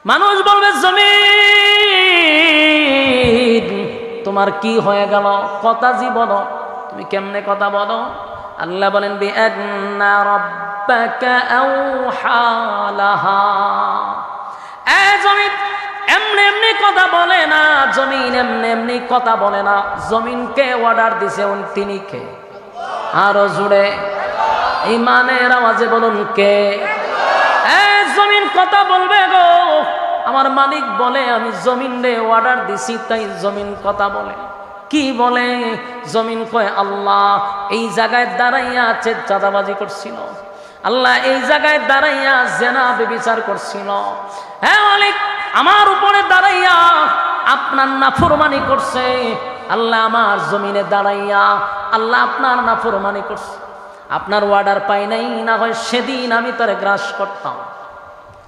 মানুষ বলবে জমিন তোমার কি হয়ে গেল, কথা জীবন তুমি কেমনে কথা বলো? আল্লাহ বলেন বিআন্না রাব্বাকা আওহা লাহা। জমিন এমনি এমনি কথা বলে না, জমিন এমনি এমনি কথা বলে না। জমিনকে অর্ডার দিছে তিনি কে? আরো জুড়ে ইমানের আওয়াজে বলুন কে? জমিন কথা বলবে গো। আমার মালিক বলে আমি জমিন রে অর্ডার দিছি, তাই জমিন কথা বলে। কি বলে? জমিন কয় আল্লাহ এই জায়গায় দাঁড়াইয়া চাঁদাবাজি করছিল, আল্লাহ এই জায়গায় দাঁড়াইয়া জেনা ব্যভিচার করছিল। হ্যাঁ মালিক, আমার উপরে দাঁড়াইয়া আপনার নাফরমানি করছে। আল্লাহ আমার জমিনে দাঁড়াইয়া আল্লাহ আপনার নাফরমানি করছে। আপনার অর্ডার পাই নাই, না হয় সেদিন আমি তারে গ্রাস করতাম।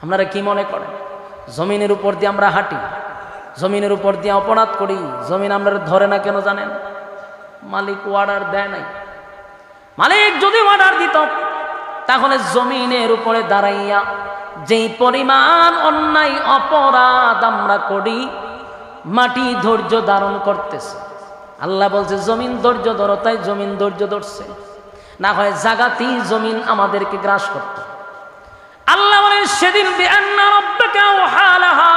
আপনারা কি মনে করেন জমিনের উপর দিয়ে আমরা হাঁটি, জমিনের উপর দিয়ে অপরাধ করি, জমিন আমরা ধরে না কেন জানেন? মালিক অর্ডার দেয় নাই। মালিক যদি অর্ডার দিত তাহলে জমিনের উপরে দাঁড়াইয়া যেই পরিমাণ অন্যায় অপরাধ আমরা করি, মাটি ধৈর্য ধারণ করতেছে। আল্লাহ বলছে জমিন ধৈর্য ধরো, তাই জমিন ধৈর্য ধরছে। না হয় জাগাতি জমিন আমাদেরকে গ্রাস করত। আল্লাহ বলেন সেদিন বিআন্না রাব্বাকা আওহা লাহা,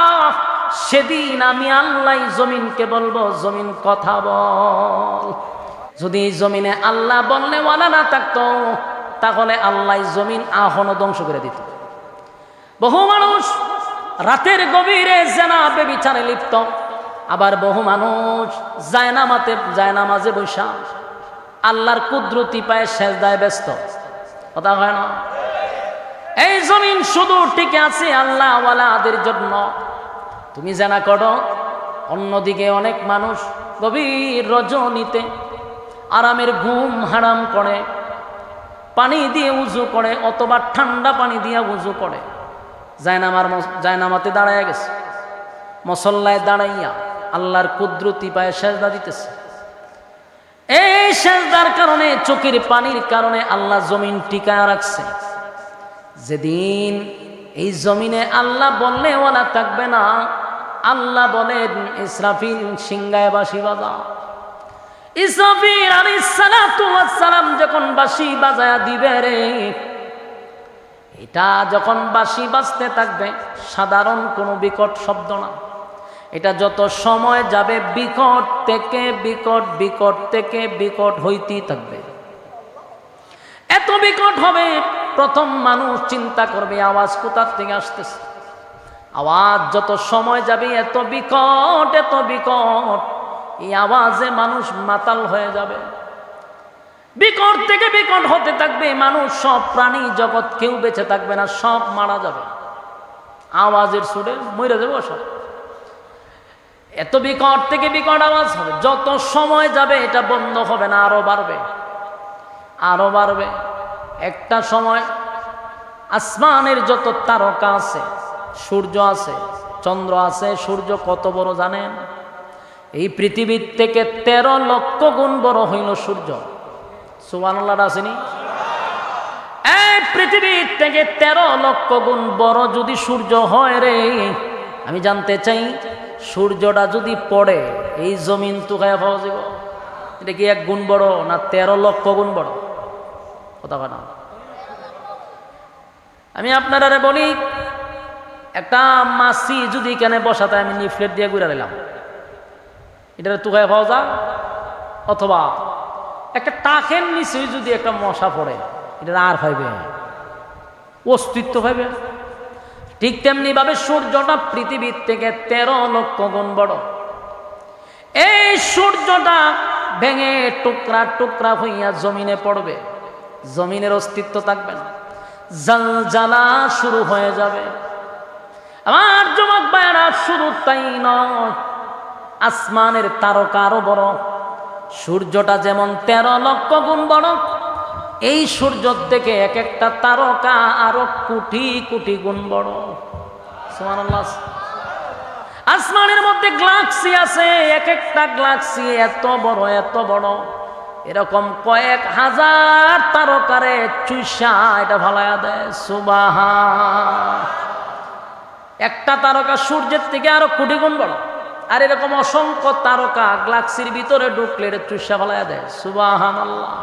সেদিন আমি আল্লাহ জমিনকে বলবো জমিন কথা বল। যদি জমিনে আল্লাহ বললে ওয়ালা না থাকতো তাহলে আল্লাহ জমিন আহনো ধ্বংস করে দিত। বহু মানুষ রাতের গভীরে জেনা ব্যভিচারে লিপ্ত, আবার বহু মানুষ জায়নামাজে বৈশা আল্লাহর কুদরতি পায়ে সেজদায় ব্যস্ত। কথা হয় না? এই জমিন শুধু টিকে আছে আল্লাহ ওয়ালাদের জন্য। তুমি জেনা করো, অন্যদিকে অনেক মানুষ গভীর রজনীতে আরামের ঘুম হারাম করে, পানি দিয়ে উজু করে অথবা ঠান্ডা পানি দিয়ে উজু করে, জায়নামাতে দাঁড়ায় গেছে, মসল্লায় দাঁড়াইয়া আল্লাহর কুদরতি পায়ে সেজদা দিতেছে। এই সেজদার কারণে, চোখের পানির কারণে আল্লাহ জমিন টিকায় রাখছে। যেদিন এই জমিনে আল্লাহ বললে ওয়ালা থাকবে না, আল্লাহ বলেন ইসরাফিল সিংহায় বাঁশি বাজা। ইসরাফিল আলাইহিস সালাতু ওয়াস সালাম যখন বাঁশি বাজায়া দিবে রে, এটা যখন বাঁশি বাজতে থাকবে সাধারণ কোনো বিকট শব্দ না। এটা যত সময় যাবে বিকট থেকে বিকট, বিকট থেকে বিকট হইতেই থাকবে। এত বিকট হবে, প্রথম মানুষ চিন্তা করবে আওয়াজ কোথার থেকে আসতেছে। আওয়াজ যত সময় যাবে এত বিকট, এত বিকট, এই আওয়াজে মানুষ মাতাল হয়ে যাবে। বিকট থেকে বিকট হতে থাকবে, মানুষ সব প্রাণী জগৎ কেউ বেঁচে থাকবে না, সব মারা যাবে। আওয়াজের সুরে মরে যাবে সব। এত বিকট থেকে বিকট আওয়াজ হবে, যত সময় যাবে এটা বন্ধ হবে না, আরো বাড়বে, আরো বাড়বে। একটা সময় আসমানের যত তারকা আছে, সূর্য আছে, চন্দ্র আছে, সূর্য কত বড় জানেন? এই পৃথিবীর থেকে 13 লক্ষ গুণ বড় হইল সূর্য। সুবহানাল্লাহ আসেনি? এই পৃথিবীর থেকে 13 লক্ষ গুণ বড় যদি সূর্য হয় রে, আমি জানতে চাই সূর্যটা যদি পড়ে এই জমিন তো খায়া পাওয়া যাব? এটা কি 1 গুণ বড় না 13 লক্ষ গুণ বড়? কথা বলা। আমি আপনারা বলি, একটা মাছি যদি এখানে বসাতে আমি নিফলেট দিয়ে ঘুরে দিলাম, এটা তুকায় পাওয়া যা? অথবা একটা টাকের নিচে যদি একটা মশা পড়ে, এটা আর পাইবে অস্তিত্ব পাইবে? ঠিক তেমনি ভাবে সূর্যটা পৃথিবীর থেকে 13 লক্ষ গুণ বড়। এই সূর্যটা ভেঙে টুকরা টুকরা হইয়া জমিনে পড়বে, জমিনের অস্তিত্ব থাকবে না, জালজালা শুরু হয়ে যাবে। আমার যুবক ভাইয়েরা, শুধু তাই নয়, আসমানের তারকা আরো বড়। সূর্যটা যেমন 13 লক্ষ গুণ বড়, এই সূর্য থেকে এক একটা তারকা আরো কোটি কোটি গুণ বড়। সুবহানাল্লাহ। আসমানের মধ্যে গ্যালাক্সি আছে, এক একটা গ্যালাক্সি এত বড়, এত বড়, এরকম কয়েক হাজার তারকারে চুষা এটা ভালায়া দেয়। সুবহান। একটা তারকা সূর্যের থেকে আরো কোটি গুণ বড়, আর এরকম অসংখ্য তারকা গ্যালাক্সির ভিতরে ঢুকলে এটা চুষা ফেলাইয়া দেয়। সুবহানাল্লাহ।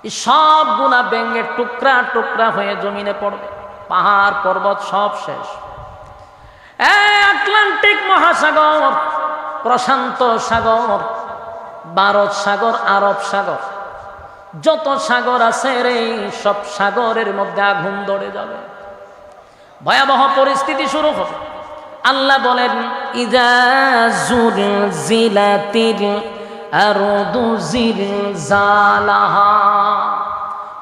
এই সব গুণা ব্যাঙের টুকরা টুকরা হয়ে জমিনে পড়বে, পাহাড় পর্বত সব শেষ। আটলান্টিক মহাসাগর, প্রশান্ত সাগর, ভারত সাগর, আরব সাগর, যত সাগর আছে রে সব সাগরের মধ্যে আগুন ধরে যাবে, ভয়াবহ পরিস্থিতি শুরু হবে। আল্লাহ বলেন ইযা যুলজিলাতিল আরদু জিলজালাহা,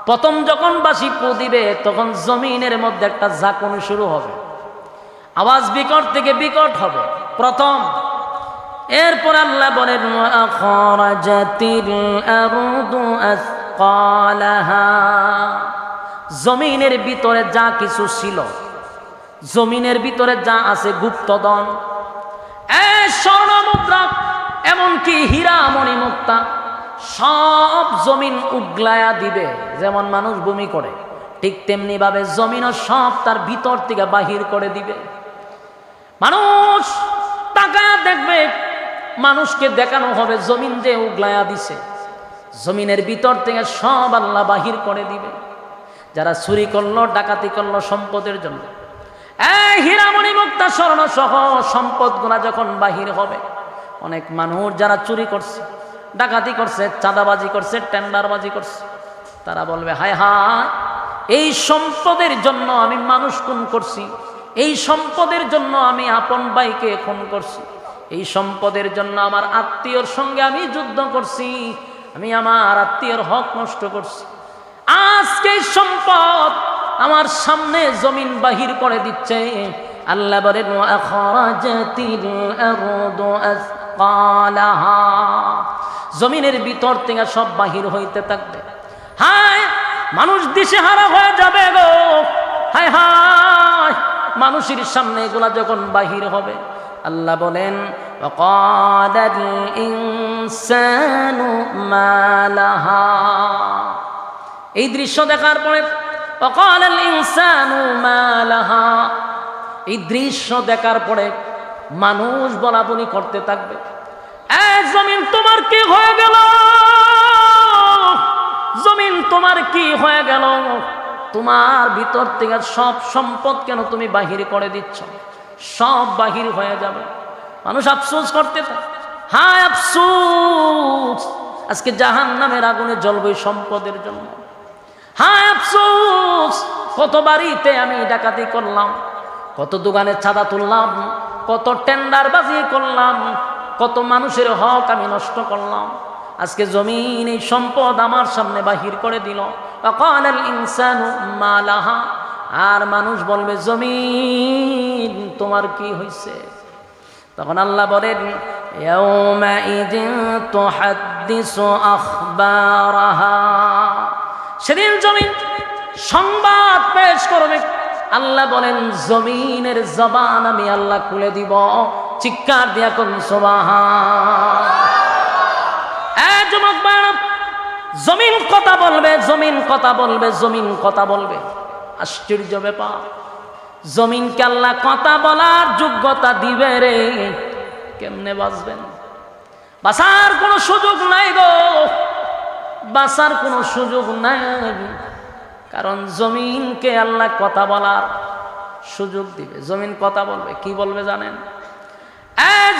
প্রথম যখন বাঁশি ফু দিবে তখন জমিনের মধ্যে একটা ঝাঁকুন শুরু হবে, আওয়াজ বিকট থেকে বিকট হবে প্রথম। এরপর আল্লাহ বলেন আখরাজাতিল আরদু আসকালাহা, জমিনের ভিতরে যা কিছু ছিল, জমিনের ভিতরে যা আছে গুপ্তধন, স্বর্ণ মুদ্রা, এমনকি হীরা মণিমুক্তা, সব জমিন উগলায়া দিবে। যেমন মানুষ বমি করে ঠিক তেমনি ভাবে জমিনও সব তার ভিতর থেকে বাহির করে দিবে। মানুষ তাকায়া দেখবে, মানুষকে দেখানো হবে জমিন যে উগলায়া দিছে, জমিনের ভিতর থেকে সব আল্লাহ বাহির করে দিবে। যারা চুরি করলো, ডাকাতি করলো সম্পদের জন্য, হীরামণি মুক্তা স্বর্ণ সহ সম্পদ গুলা যখন বাহির হবে, অনেক মানুষ যারা চুরি করছে, ডাকাতি করছে, চাঁদাবাজি করছে, টেন্ডারবাজি করছে, তারা বলবে হায় হায়, এই সম্পদের জন্য আমি মানুষ খুন করছি, এই সম্পদের জন্য আমি আপন ভাইকে খুন করছি, এই সম্পদের জন্য আমার আত্মীয়র সঙ্গে আমি যুদ্ধ করছি, আমি আমার আত্মীয়র হক নষ্ট করছি। আজকে সম্পদ আমার সামনে জমিন বাহির করে দিচ্ছে। আল্লাহ বলেন আখরাজাতিল আরদু আসকালাহা, জমিনের ভিতর থেকে সব বাহির হইতে থাকবে। হায়, মানুষ দিশেহারা হয়ে যাবে গো, হায় হায়, মানুষের সামনে এগুলা যখন বাহির হবে। আল্লাহ বলেন ওয়াকালাল ইনসানু মা লাহা, এই দৃশ্য দেখার পরে ওয়াকালাল ইনসানু মা লাহা, এই দৃশ্য দেখার পরে মানুষ বলাবলি করতে থাকবে, এ জমিন তোমার কি হয়ে গেল, জমিন তোমার কি হয়ে গেল, তোমার ভিতর থেকে সব সম্পদ কেন তুমি বাহির করে দিচ্ছ, সব বাহির হয়ে যাবে। মানুষ আফসোস করতে থাকে, হায় আফসোস, আজকে জাহান্নামের আগুনে জ্বলবে সম্পদের জন্য। হায় আফসোস, কত বাড়িতে আমি ডাকাতি করলাম, কত দোকানে চাঁদা তুললাম, কত টেন্ডারবাজি করলাম, কত মানুষের হক আমি নষ্ট করলাম, আজকে জমিন এই সম্পদ আমার সামনে বাহির করে দিল। ওয়াকালাল ইনসানু মা লাহা, আর মানুষ বলবে জমিন তোমার কি হয়েছে। তখন আল্লাহ বলেন ইয়াউমাইযিন তুহাদ্দিসু আখবারাহা, সেদিন জমিন সংবাদ পেশ করবে। আল্লাহ বলেন জমিনের জবান আমি আল্লাহ খুলে দিব, চিৎকার দিয়া কোন সুবহান। যুবক ভাইরা, জমিন কথা বলবে, জমিন কথা বলবে, জমিন কথা বলবে। আশ্চর্য ব্যাপার, জমিনকে আল্লাহ কথা বলার যোগ্যতা দিবে রে, কেমনে বাঁচবেন? বাঁচার কোনো সুযোগ নাই গো, বাঁচার কোনো সুযোগ নাই, কারণ জমিনকে আল্লাহ কথা বলার সুযোগ দিবে। জমিন কথা বলবে, কি বলবে জানেন?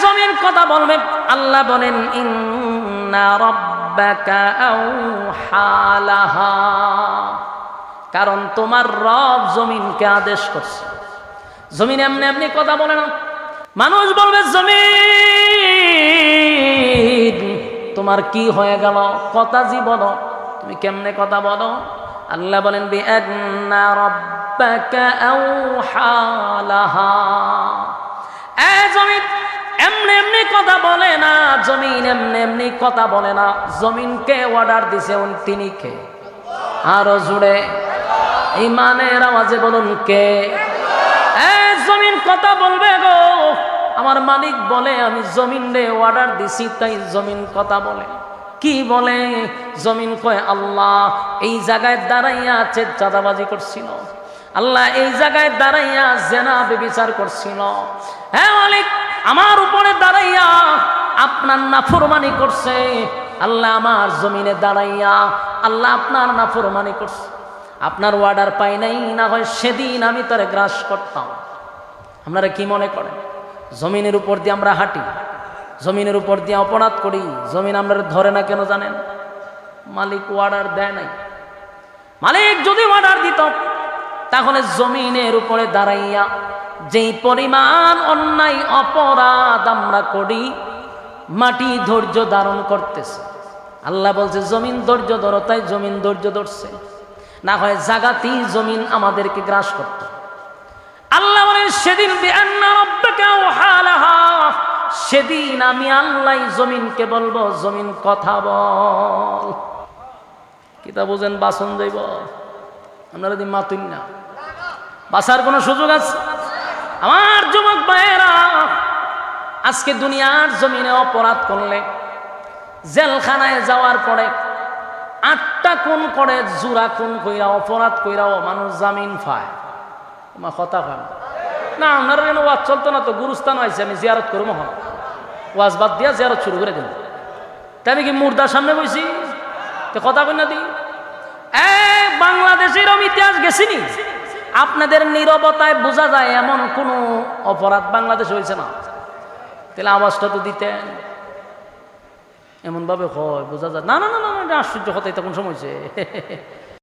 জমিন কথা বলবে। আল্লাহ বলেন ইন্না রাব্বাকা আওহা লাহা, কারণ তোমার রব জমিনকে আদেশ করছে। জমিন এমনি এমনি কথা বলে না। মানুষ বলবে জমিন তোমার কি হয়ে গেল, কথা জি বলো, তুমি কেমনে কথা বলো? আল্লাহ বলেন বিআন্না রাব্বাকা আওহা লাহা, জমিন এমনি এমনি কথা বলে না, জমিন এমনি এমনি কথা বলে না, জমিনকে অর্ডার দিছে তিনি কে? আরো জুড়ে ইমানের আওয়াজে বলুন কে? জমিন কথা বলবে গো। আমার মালিক বলে আমি জমিন রে অর্ডার দিছি, তাই জমিন কথা বলে। কি বলে? জমিন কয় আল্লাহ এই জায়গায় দাঁড়াইয়া আছে চাঁদাবাজি করছিল, আল্লাহ এই জায়গায় দাঁড়াইয়া জেনা ব্যভিচার করছিল। হ্যাঁ মালিক, আমার উপরে দাঁড়াইয়া আপনার নাফরমানি করছে। আল্লাহ আমার জমিনে দাঁড়াইয়া আল্লাহ আপনার নাফরমানি করছে। আপনার অর্ডার পাই নাই, না হয় সেদিন আমি তারে গ্রাস করতাম। আপনারা কি মনে করেন জমিনের উপর দিয়ে আমরা হাঁটি, জমিনের উপর দিয়ে অপরাধ করি, জমিন আমরা ধরে না কেন জানেন? মালিক অর্ডার দেয় নাই। মালিক যদি অর্ডার দিত তাহলে জমিনের উপরে দাঁড়াইয়া যেই পরিমাণ অন্যায় অপরাধ আমরা করি, মাটি ধৈর্য ধারণ করতেছে। আল্লাহ বলছে জমিন ধৈর্য ধরো, তাই জমিন ধৈর্য ধরছে। না হয় জাগাতি জমিন আমাদেরকে গ্রাস করত। আল্লাহ বলেন সেদিন সেদিন আমি আল্লাহ জমিনকে বলবো, জমিন কথা বল। কিতা বুঝেন? বাসন যাইব। আপনারা যদি মাতুন না, বাসার কোনো সুযোগ আছে? আমার যুবক ভাইয়েরা, আজকে দুনিয়ার জমিনে অপরাধ করলে জেলখানায় যাওয়ার পরে 8টা খুন করে, জুরা খুন কইরা, অপরাধ কইরাও মানুষ জামিন পায়। আমার কথা পান না? আপনার কেন ওয়াজ চলতো না তো? গুরুস্থান হয়েছে, আমি জিয়ারত করবো। হন ওয়াজ বাদ দিয়া জিয়ারত শুরু করে দিল। তাই আমি কি মুর্দার সামনে বসি? তো কথা কই না দি। বাংলাদেশের আমি ইতিহাস গেছিনি, আপনাদের নীরবতায় বোঝা যায় এমন কোন অপরাধ বাংলাদেশ হয়েছে না। তাহলে আওয়াজটা তো দিতেন। এমন ভাবে হয় বোঝা যায় না। না না না, আশ্চর্য কথা, এটা কোন সময় হয়েছে?